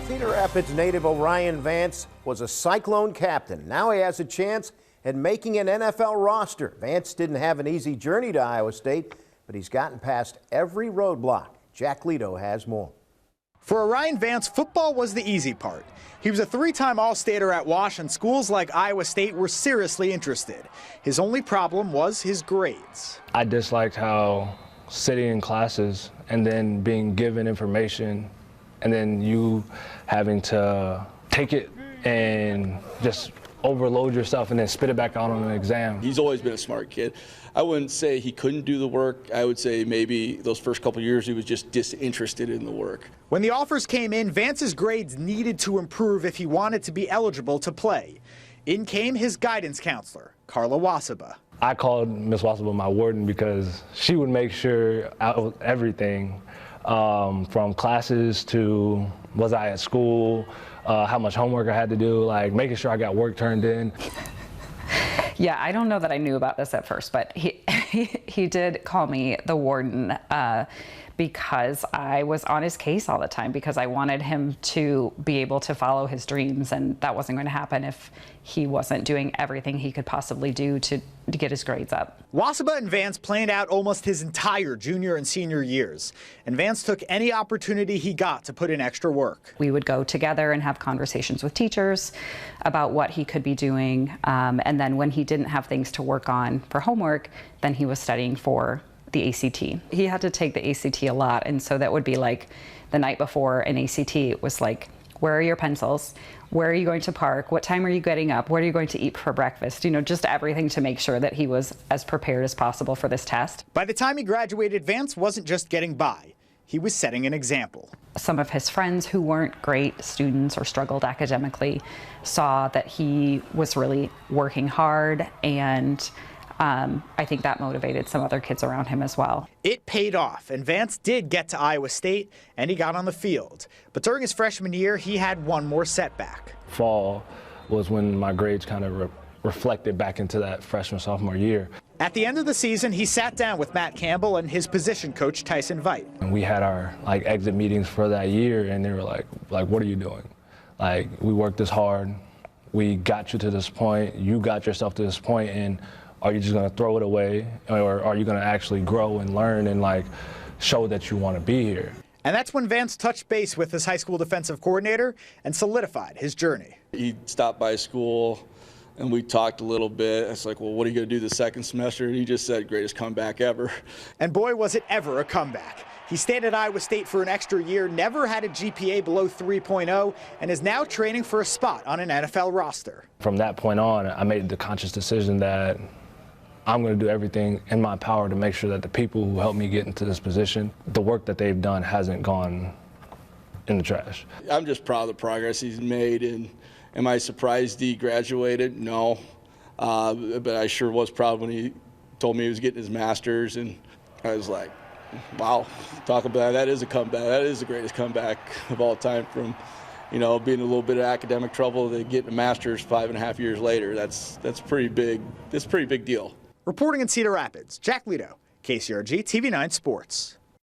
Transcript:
Cedar Rapids native Orion Vance was a Cyclone captain. Now he has a chance at making an NFL roster. Vance didn't have an easy journey to Iowa State, but he's gotten past every roadblock. Jack Leto has more. For Orion Vance, football was the easy part. He was a three-time All-Stater at Wash, and schools like Iowa State were seriously interested. His only problem was his grades. I disliked how sitting in classes and then being given information and then you having to take it and just overload yourself and then spit it back out on an exam. He's always been a smart kid. I wouldn't say he couldn't do the work. I would say maybe those first couple of years he was just disinterested in the work. When the offers came in, Vance's grades needed to improve if he wanted to be eligible to play. In came his guidance counselor, Carla Wasaba. I called Miss Wasaba my warden because she would make sure everything from classes to was I at school, how much homework I had to do, like making sure I got work turned in. Yeah, I don't know that I knew about this at first, but he did call me the warden because I was on his case all the time because I wanted him to be able to follow his dreams, and that wasn't going to happen if he wasn't doing everything he could possibly do to get his grades up. Wasaba and Vance planned out almost his entire junior and senior years, and Vance took any opportunity he got to put in extra work. We would go together and have conversations with teachers about what he could be doing, and then when he didn't have things to work on for homework, then he was studying for the ACT. He had to take the ACT a lot, and so that would be like the night before an ACT, it was like, where are your pencils? Where are you going to park? What time are you getting up? What are you going to eat for breakfast? You know, just everything to make sure that he was as prepared as possible for this test. By the time he graduated, Vance wasn't just getting by. He was setting an example. Some of his friends who weren't great students or struggled academically saw that he was really working hard, and I think that motivated some other kids around him as well. It paid off, and Vance did get to Iowa State, and he got on the field. But during his freshman year, he had one more setback. Fall was when my grades kind of reflected back into that freshman, sophomore year. At the end of the season, he sat down with Matt Campbell and his position coach, Tyson Veit. And we had our exit meetings for that year, and they were like, what are you doing? Like, we worked this hard. We got you to this point. You got yourself to this point, and are you just going to throw it away, or are you going to actually grow and learn and show that you want to be here? And that's when Vance touched base with his high school defensive coordinator and solidified his journey. He stopped by school and we talked a little bit. It's like, well, what are you going to do the second semester? And he just said, greatest comeback ever. And boy, was it ever a comeback. He stayed at Iowa State for an extra year, never had a GPA below 3.0, and is now training for a spot on an NFL roster. From that point on, I made the conscious decision that I'm going to do everything in my power to make sure that the people who helped me get into this position, the work that they've done hasn't gone in the trash. I'm just proud of the progress he's made, and am I surprised he graduated? No, but I sure was proud when he told me he was getting his master's, and I was like, wow, talk about that is a comeback. That is the greatest comeback of all time, from being a little bit of academic trouble to getting a master's 5.5 years later. That's pretty big. That's a pretty big deal. Reporting in Cedar Rapids, Jack Leto, KCRG TV9 Sports.